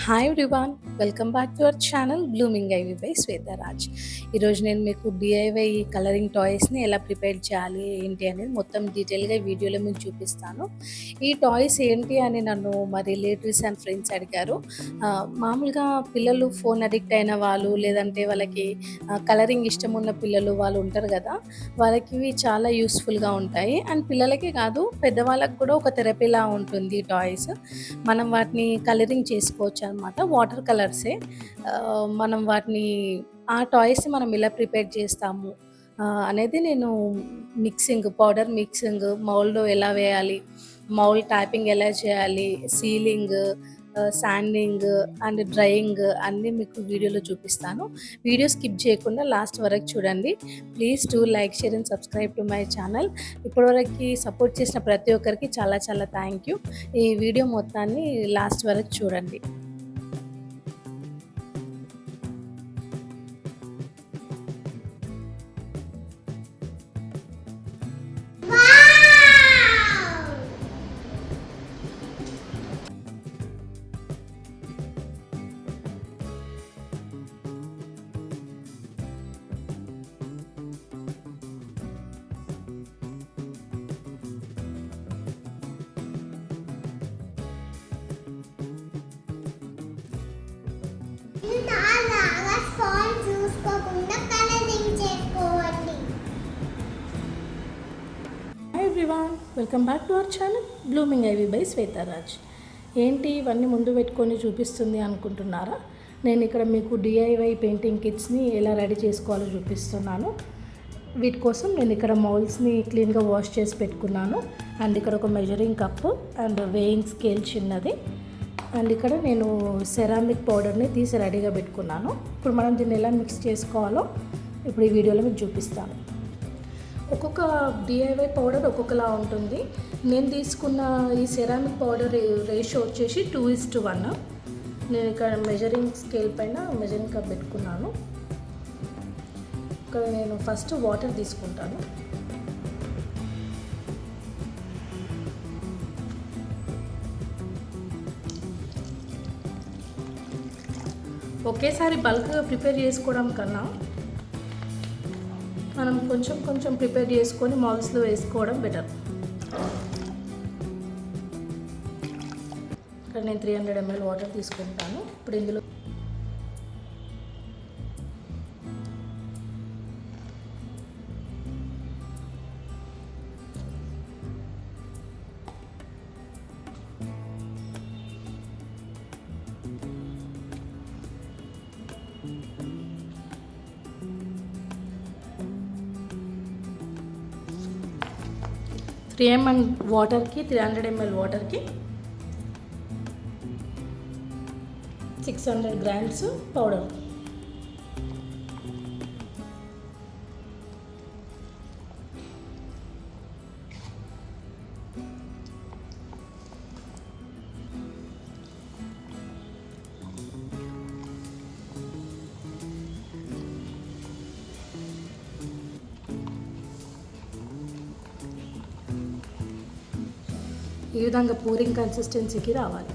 Hi everyone, welcome back to our channel Blooming Ivy by Shwetaraj. ఈరోజు నేను మీకు DIY colouring టాయ్స్ని ఎలా ప్రిపేర్ చేయాలి ఏంటి అనేది మొత్తం డీటెయిల్గా ఈ వీడియోలో మీకు చూపిస్తాను. ఈ టాయ్స్ ఏంటి అని నన్ను మా రిలేటివ్స్ అండ్ ఫ్రెండ్స్ అడిగారు. మామూలుగా పిల్లలు ఫోన్ అడిక్ట్ అయిన వాళ్ళు, లేదంటే వాళ్ళకి కలరింగ్ ఇష్టం ఉన్న పిల్లలు వాళ్ళు ఉంటారు కదా, వాళ్ళకి ఇవి చాలా యూస్ఫుల్గా ఉంటాయి. అండ్ పిల్లలకే కాదు, పెద్దవాళ్ళకి కూడా ఒక థెరపీలా ఉంటుంది ఈ టాయ్స్. మనం వాటిని కలరింగ్ చేసుకోవచ్చు అనమాట. వాటర్ కలర్సే. మనం వాటిని ఆ టాయ్స్ని మనం ఎలా ప్రిపేర్ చేస్తాము అనేది నేను పౌడర్ మిక్సింగ్, మౌల్డ్లో ఎలా వేయాలి, మౌల్డ్ ట్యాపింగ్ ఎలా చేయాలి, సీలింగ్, శాండింగ్ అండ్ డ్రైయింగ్ అన్నీ మీకు వీడియోలో చూపిస్తాను. వీడియో స్కిప్ చేయకుండా లాస్ట్ వరకు చూడండి. Please do like, share and subscribe to my channel. ఇప్పటివరకు సపోర్ట్ చేసిన ప్రతి ఒక్కరికి చాలా చాలా థ్యాంక్ యూ. ఈ వీడియో మొత్తాన్ని లాస్ట్ వరకు చూడండి. Hi everyone, welcome back to our channel Blooming Ivy by Shwetaraj. ఏంటి ఇవన్నీ ముందు పెట్టుకొని చూపిస్తుంది అనుకుంటున్నారా? నేను ఇక్కడ మీకు డిఐవై పెయింటింగ్ కిట్స్ని ఎలా రెడీ చేసుకోవాలో చూపిస్తున్నాను. వీటి కోసం నేను ఇక్కడ మౌల్డ్స్ని క్లీన్గా వాష్ చేసి పెట్టుకున్నాను. అండ్ ఇక్కడ ఒక measuring cup and weighing scale చిన్నది. అండ్ ఇక్కడ నేను సెరామిక్ పౌడర్ని తీసి రెడీగా పెట్టుకున్నాను. ఇప్పుడు మనం దీన్ని ఎలా మిక్స్ చేసుకోవాలో ఇప్పుడు ఈ వీడియోలో మీకు చూపిస్తాను. ఒక్కొక్క డిఐవై పౌడర్ ఒక్కొక్కలా ఉంటుంది. నేను తీసుకున్న ఈ సెరామిక్ పౌడర్ రేషియో వచ్చేసి 2:1. నేను ఇక్కడ మెజరింగ్ స్కేల్ పైన మెజరింగ్ కప్ పెట్టుకున్నాను. ఇక్కడ నేను ఫస్ట్ వాటర్ తీసుకుంటాను. ఒకేసారి బల్క్గా ప్రిపేర్ చేసుకోవడం కన్నా మనం కొంచెం కొంచెం ప్రిపేర్ చేసుకొని మౌల్డ్స్లో వేసుకోవడం బెటర్. ఇక్కడ నేను 300 ml వాటర్ తీసుకుంటాను. ఇప్పుడు ఇందులో వాటర్కి 300 ml వాటర్కి 600 grams పౌడర్. ఈ విధంగా పూరింగ్ కన్సిస్టెన్సీకి రావాలి.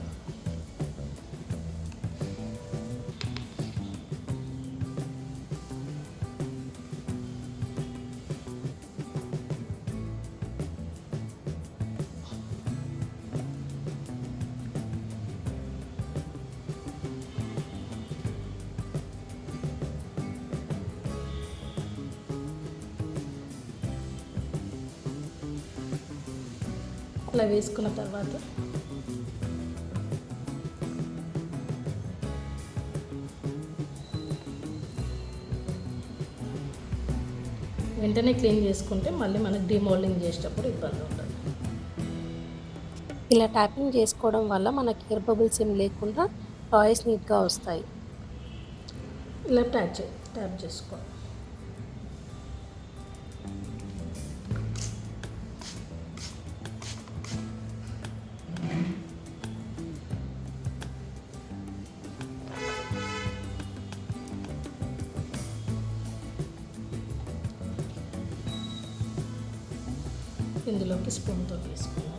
ఇలా వేసుకున్న తర్వాత వెంటనే క్లీన్ చేసుకుంటే మళ్ళీ మనకి డిమోల్డింగ్ చేసేటప్పుడు ఇబ్బంది ఉంటుంది. ఇలా ట్యాపింగ్ చేసుకోవడం వల్ల మనకి ఎయిర్ బబుల్స్ ఏం లేకుండా టాయ్స్ నీట్గా వస్తాయి. ఇలా ట్యాప్ చేసుకో. ఇందులోకి స్పూన్తో వేసుకున్నాం.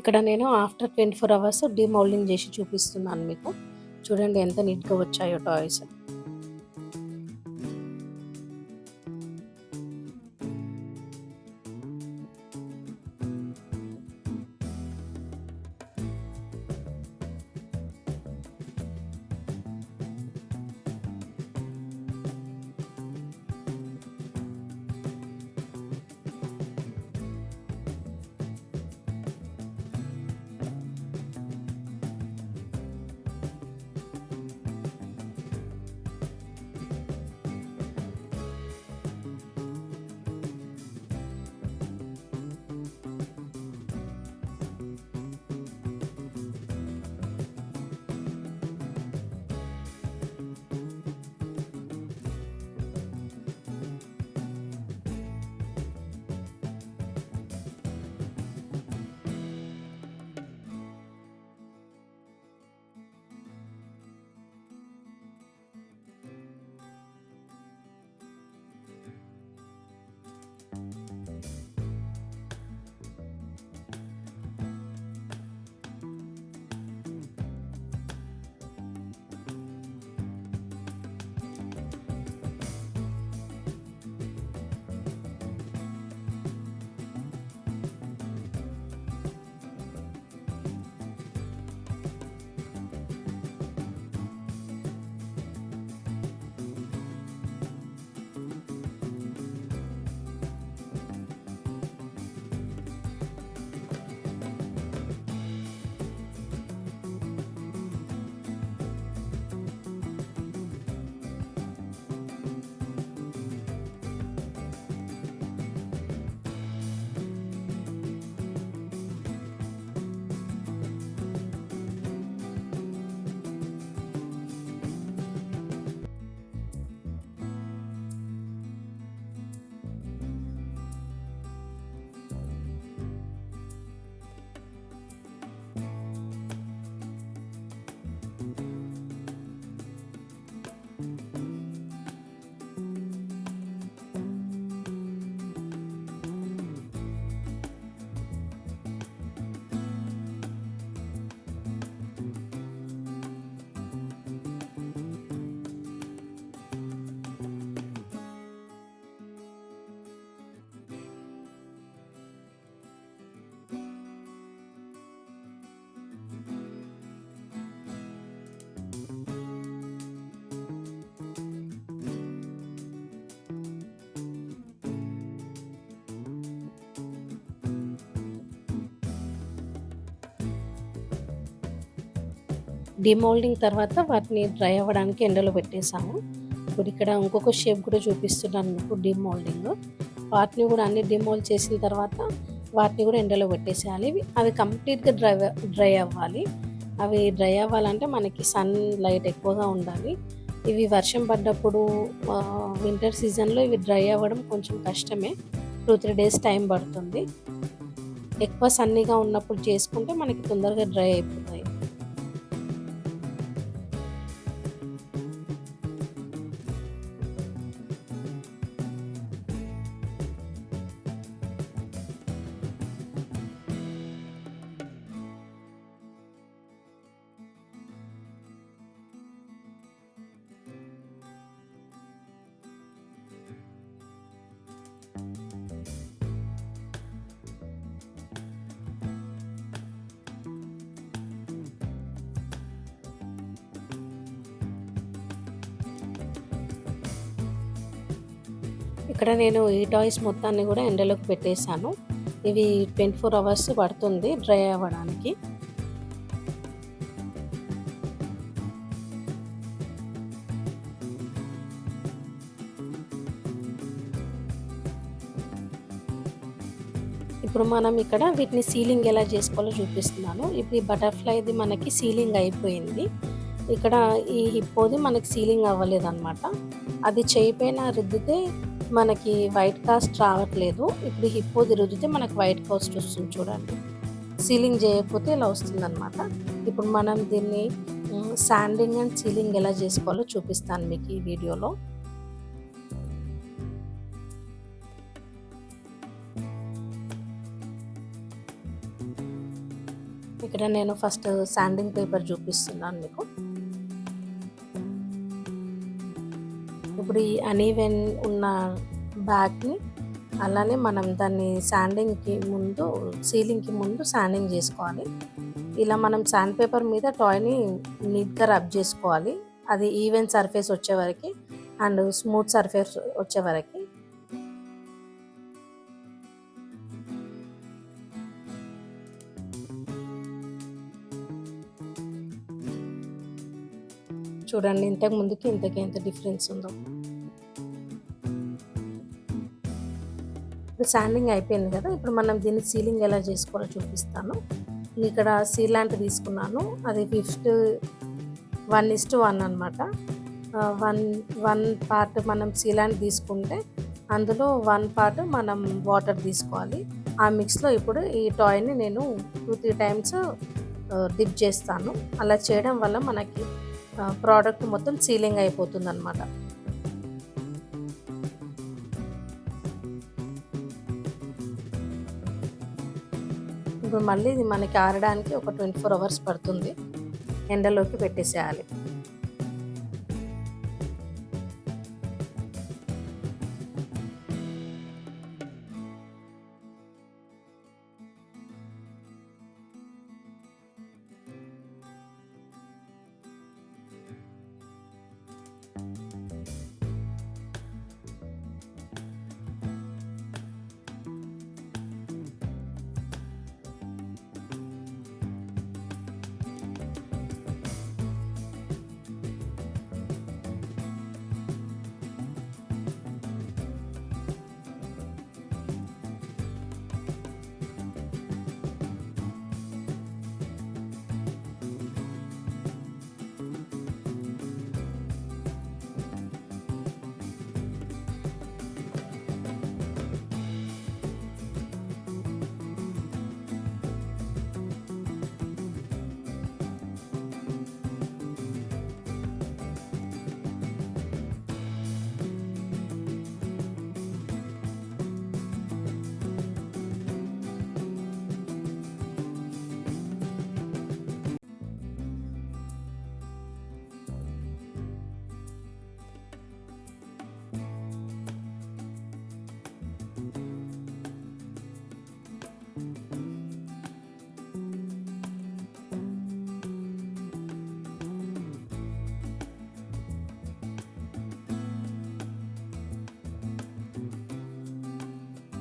ఇక్కడ నేను ఆఫ్టర్ 24 అవర్స్ డీమౌల్డింగ్ చేసి చూపిస్తున్నాను మీకు. చూడండి ఎంత నీట్‌గా వచ్చాయో టాయ్స్. డీమౌల్డింగ్ తర్వాత వాటిని డ్రై అవ్వడానికి ఎండలో పెట్టేసాము. ఇప్పుడు ఇక్కడ ఇంకొక షేప్ కూడా చూపిస్తున్నాను మీకు డీమౌల్డింగ్. వాటిని కూడా అన్ని డీమౌల్డ్ చేసిన తర్వాత వాటిని కూడా ఎండలో పెట్టేసేయాలి. అవి కంప్లీట్‌గా డ్రై అవ్వాలి. అవి డ్రై అవ్వాలంటే మనకి సన్ లైట్ ఎక్కువగా ఉండాలి. ఇవి వర్షం పడ్డప్పుడు వింటర్ సీజన్‌లో ఇవి డ్రై అవ్వడం కొంచెం కష్టమే. 2, 3 డేస్ టైం పడుతుంది. ఎక్కువ సన్నీగా ఉన్నప్పుడు చేసుకుంటే మనకి తొందరగా డ్రై అయిపోతాయి. ఇక్కడ నేను ఈ టాయ్స్ మొత్తాన్ని కూడా ఎండలోకి పెట్టేశాను. ఇవి 24 అవర్స్ పడుతుంది డ్రై అవ్వడానికి. ఇప్పుడు మనం ఇక్కడ వీటిని సీలింగ్ ఎలా చేసుకోవాలో చూపిస్తున్నాను. ఇప్పుడు ఈ బటర్‌ఫ్లైది మనకి సీలింగ్ అయిపోయింది. ఇక్కడ ఈ హిప్పోది మనకి సీలింగ్ అవ్వలేదన్నమాట. అది చెయ్యి పైన రుద్దితే మనకి వైట్ కాస్ట్ రావట్లేదు. ఇప్పుడు హిప్పోది రుద్దితే మనకు వైట్ కాస్ట్ వస్తుంది చూడండి. సీలింగ్ చేయకపోతే ఇలా వస్తుందన్నమాట. ఇప్పుడు మనం దీన్ని శాండింగ్ అండ్ సీలింగ్ ఎలా చేసుకోవాలో చూపిస్తాను మీకు ఈ వీడియోలో. ఇక్కడ నేను ఫస్ట్ శాండింగ్ పేపర్ చూపిస్తున్నాను మీకు. ఇప్పుడు ఈ అనీవెన్ ఉన్న బ్యాగ్ని అలానే మనం దాన్ని సీలింగ్కి ముందు శాండింగ్ చేసుకోవాలి. ఇలా మనం శాండ్ పేపర్ మీద టాయ్ని నీట్గా రబ్ చేసుకోవాలి, అది ఈవెన్ సర్ఫేస్ వచ్చే వరకు అండ్ స్మూత్ సర్ఫేస్ వచ్చే వరకు. చూడండి ఇంతకు ముందుకి ఇంతకి ఎంత డిఫరెన్స్ ఉందో. ఇప్పుడు శాండింగ్ అయిపోయింది కదా, ఇప్పుడు మనం దీన్ని సీలింగ్ ఎలా చేసుకోవాలో చూపిస్తాను. ఇక్కడ సీలాంట్ తీసుకున్నాను, అది 1:1 అనమాట. వన్ పార్ట్ మనం సీలాంట్ తీసుకుంటే అందులో 1 పార్ట్ మనం వాటర్ తీసుకోవాలి. ఆ మిక్స్లో ఇప్పుడు ఈ టాయ్ని నేను 2-3 టైమ్స్ డిప్ చేస్తాను. అలా చేయడం వల్ల మనకి ప్రోడక్ట్ మొత్తం సీలింగ్ అయిపోతుంది అనమాట. ఇప్పుడు మళ్ళీ ఇది మనకి ఆరడానికి ఒక 24 అవర్స్ పడుతుంది, ఎండలోకి పెట్టేసేయాలి.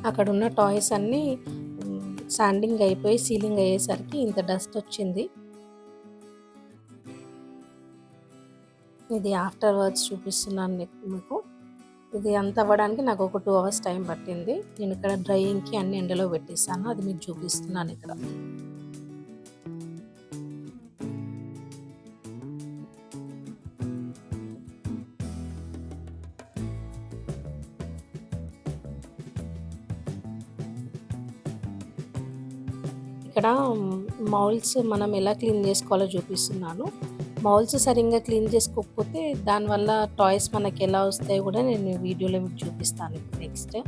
అక్కడ ఉన్న టాయ్స్ అన్నీ శాండింగ్ అయిపోయి సీలింగ్ అయ్యేసరికి ఇంత డస్ట్ వచ్చింది. ఇది ఆఫ్టర్ వర్డ్స్ చూపిస్తున్నాను మీకు. ఇది అంత అవ్వడానికి నాకు ఒక 2 అవర్స్ టైం పట్టింది. నేను ఇక్కడ డ్రైయింగ్కి అన్ని ఎండలో పెట్టేసాను, అది మీకు చూపిస్తున్నాను ఇక్కడ. ఇక్కడ మౌల్డ్స్ మనం ఎలా క్లీన్ చేసుకోవాలో చూపిస్తున్నాను. మౌల్డ్స్ సరిగ్గా క్లీన్ చేసుకోకపోతే దానివల్ల టాయ్స్ మనకి ఎలా వస్తాయో కూడా నేను వీడియోలో మీకు చూపిస్తాను నెక్స్ట్.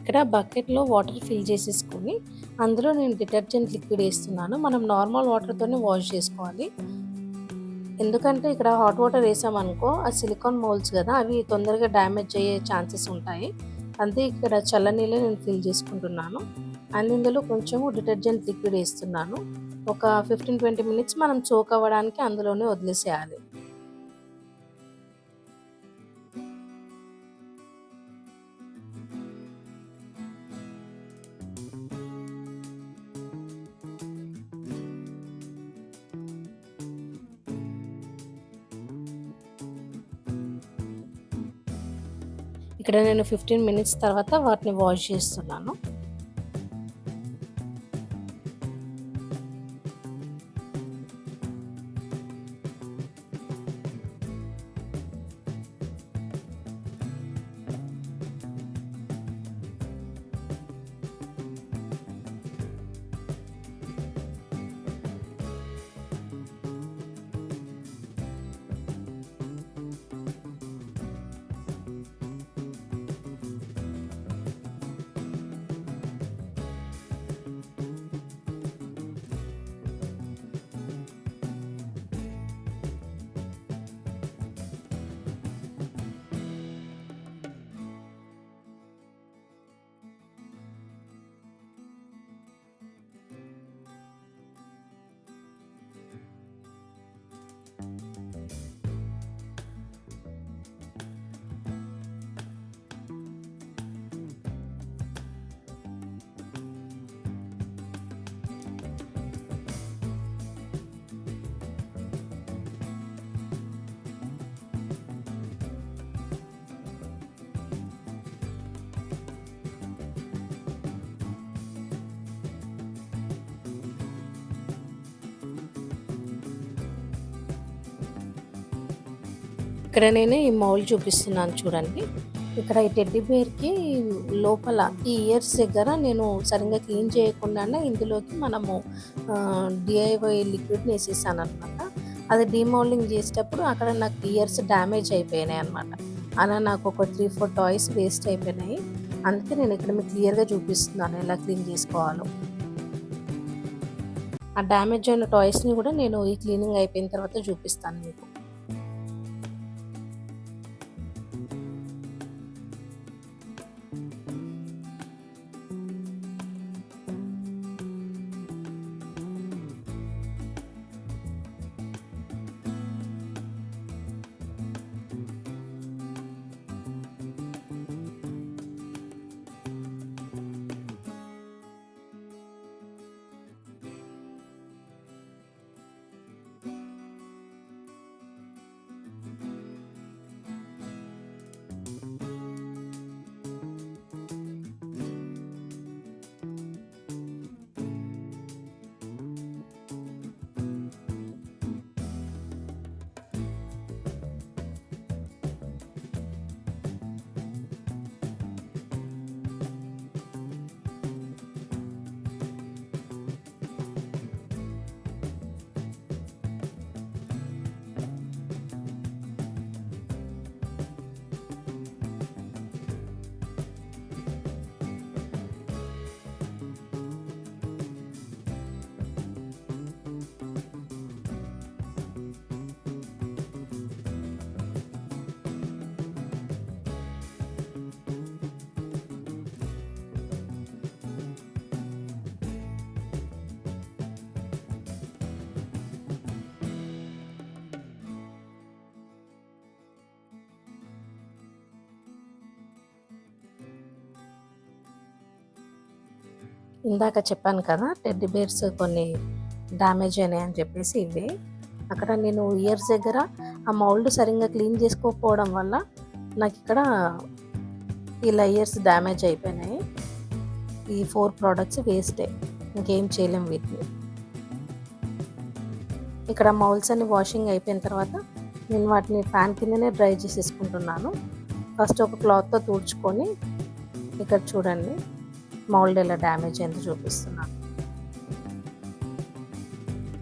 ఇక్కడ బకెట్‌లో వాటర్ ఫిల్ చేసేసుకొని, అందులో నేను డిటర్జెంట్ లిక్విడ్ ఏస్తున్నాను. మనం నార్మల్ వాటర్‌తోనే వాష్ చేసుకోవాలి. ఎందుకంటే ఇక్కడ హాట్ వాటర్ ఏసామనుకో ఆ సిలికాన్ మౌల్డ్స్ కదా! అవి తొందరగా డ్యామేజ్ అయ్యే ఛాన్సెస్ ఉంటాయి. అంతే ఇక్కడ చల్లనీళ్ళే నేను ఫిల్ చేసుకుంటున్నాను. అండ్ ఇందులో కొంచెము డిటర్జెంట్ లిక్విడ్ ఏస్తున్నాను. ఒక 15-20 మినిట్స్ మనం సోక్ అవ్వడానికి అందులోనే వదిలేసేయాలి. ఇక్కడ నేను 15 మినిట్స్ తర్వాత వాటిని వాష్ చేస్తున్నాను. ఇక్కడ నేను ఈ మౌల్డ్ చూపిస్తున్నాను చూడండి. ఇక్కడ ఈ టెడ్డీ బేర్‌కి లోపల ఈ ఇయర్స్ దగ్గర నేను సరిగ్గా క్లీన్ చేయకుండానే ఇందులోకి మనము డీఐవై లిక్విడ్‌ని ఏసేసాననమాట. అది డీమౌల్డింగ్ చేసేటప్పుడు అక్కడ నాకు ఇయర్స్ డ్యామేజ్ అయిపోయినాయనమాట. అలా నాకు ఒక 3, 4 టాయ్స్ వేస్ట్ అయిపోయినాయి. అందుకే నేను ఇక్కడ మీకు క్లియర్‌గా చూపిస్తున్నాను ఎలా క్లీన్ చేసుకోవాలో. ఆ డ్యామేజ్ అయిన టాయ్స్‌ని కూడా నేను ఈ క్లీనింగ్ అయిపోయిన తర్వాత చూపిస్తాను మీకు. ఇందాక చెప్పాను కదా టెడ్డీ బేర్స్ కొన్ని డ్యామేజ్ అయినాయని చెప్పేసి ఇవే. అక్కడ నేను ఇయర్స్ దగ్గర ఆ మౌల్డ్ సరిగ్గా క్లీన్ చేసుకోకపోవడం వల్ల నాకు ఇక్కడ ఇలా ఇయర్స్ డ్యామేజ్ అయిపోయినాయి. ఈ 4 ప్రోడక్ట్స్ వేస్టే, ఇంకేం చేయలేం వీటిని. ఇక్కడ మౌల్డ్స్ అన్ని వాషింగ్ అయిపోయిన తర్వాత నేను వాటిని ఫ్యాన్ కిందనే డ్రై చేసేసుకుంటున్నాను. ఫస్ట్ ఒక క్లాత్తో తుడుచుకొని ఇక్కడ చూడండి మౌల్డ్ ఎలా డ్యామేజ్ అయిందో చూపిస్తున్నాను.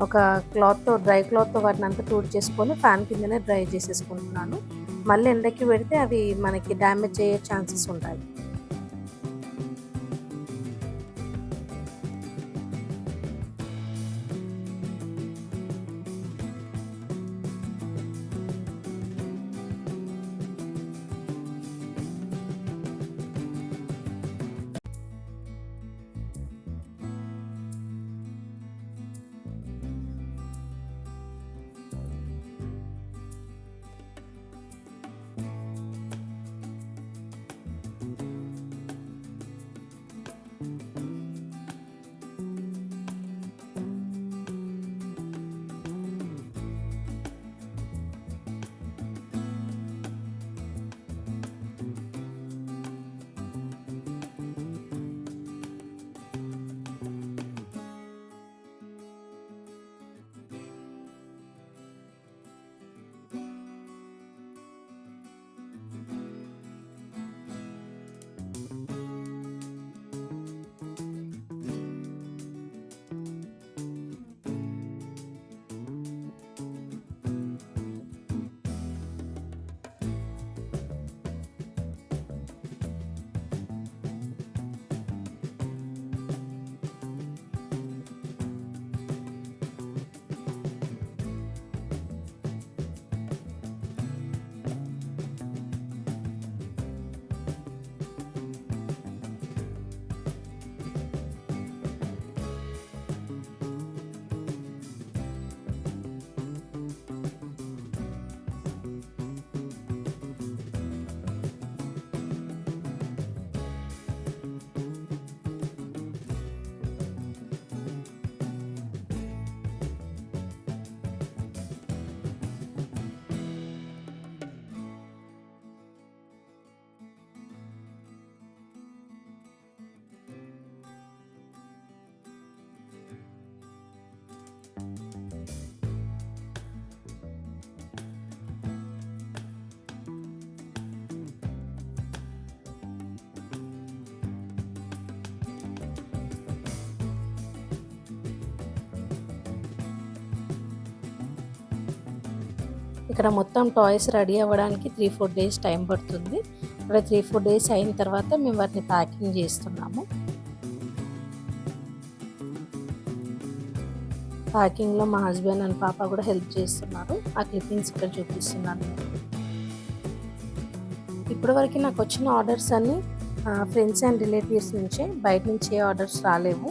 ఒక క్లాత్తో డ్రై క్లాత్తో వాటిని అంతా తుడిచేసుకొని ఫ్యాన్ కిందనే డ్రై చేసేసుకుంటున్నాను. మళ్ళీ ఎండకి పెడితే అవి మనకి డ్యామేజ్ అయ్యే ఛాన్సెస్ ఉంటాయి. ఇక్కడ మొత్తం టాయ్స్ రెడీ అవ్వడానికి 3-4 డేస్ టైం పడుతుంది. ఇక్కడ 3-4 డేస్ అయిన తర్వాత మేము వాటిని ప్యాకింగ్ చేస్తున్నాము. ప్యాకింగ్లో మా హస్బెండ్ అండ్ పాప కూడా హెల్ప్ చేస్తున్నారు. ఆ క్లిప్పింగ్స్ ఇక్కడ చూపిస్తున్నాను. ఇప్పటివరకు నాకు వచ్చిన ఆర్డర్స్ అన్నీ ఫ్రెండ్స్ అండ్ రిలేటివ్స్ నుంచే, బయట నుంచి ఏ ఆర్డర్స్ రాలేవు.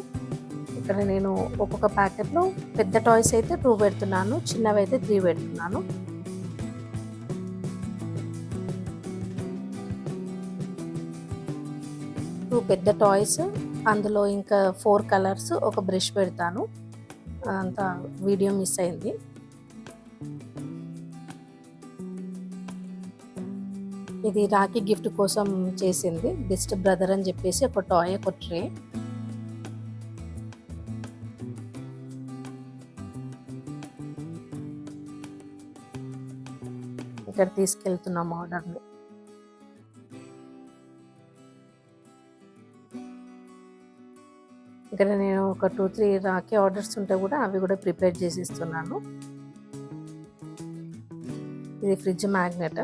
ఇక్కడ నేను ఒక్కొక్క ప్యాకెట్లో పెద్ద టాయ్స్ అయితే 2 పెడుతున్నాను, చిన్నవి అయితే 3 పెడుతున్నాను. పెద్ద టాయ్స్, అందులో ఇంకా 4 కలర్స్, ఒక బ్రష్ పెడతాను. అంత వీడియో మిస్ అయింది. ఇది రాఖీ గిఫ్ట్ కోసం చేసింది, బెస్ట్ బ్రదర్ అని చెప్పేసి ఒక టాయ్, ఒక ట్రే. ఇక్కడ తీసుకెళ్తున్నాం ఆర్డర్ని. ఇక్కడ నేను ఒక 2-3 రాఖీ ఆర్డర్స్ ఉంటే కూడా అవి కూడా ప్రిపేర్ చేసి ఇస్తున్నాను. ఇది ఫ్రిడ్జ్ మ్యాగ్నెట్.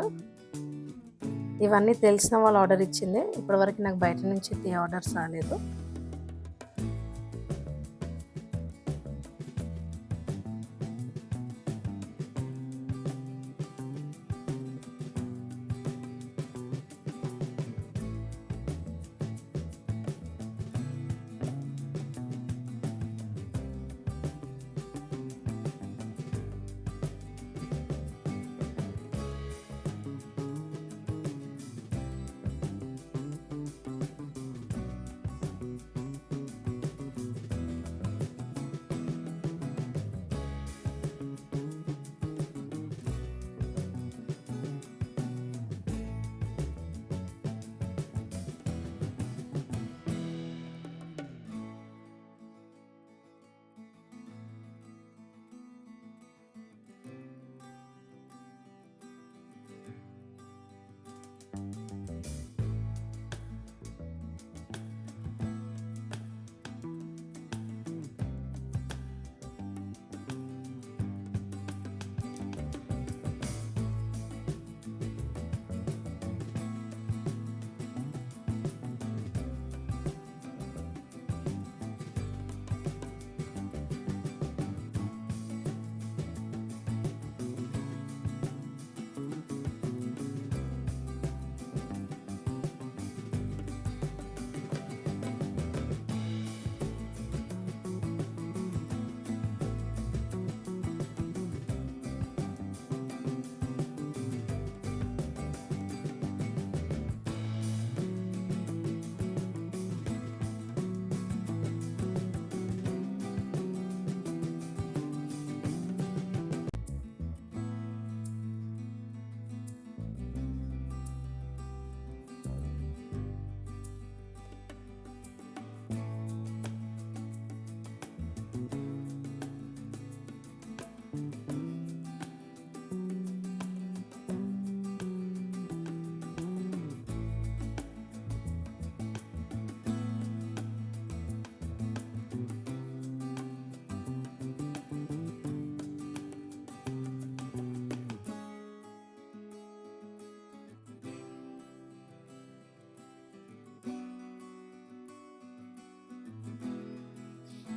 ఇవన్నీ తెలిసిన వాళ్ళు ఆర్డర్ ఇచ్చిందే. ఇప్పటివరకు నాకు బయట నుంచి ఏ ఆర్డర్స్ రాలేదు.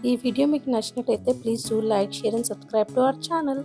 ఈ వీడియో మీకు నచ్చినట్లయితే please do like, share and subscribe to our channel.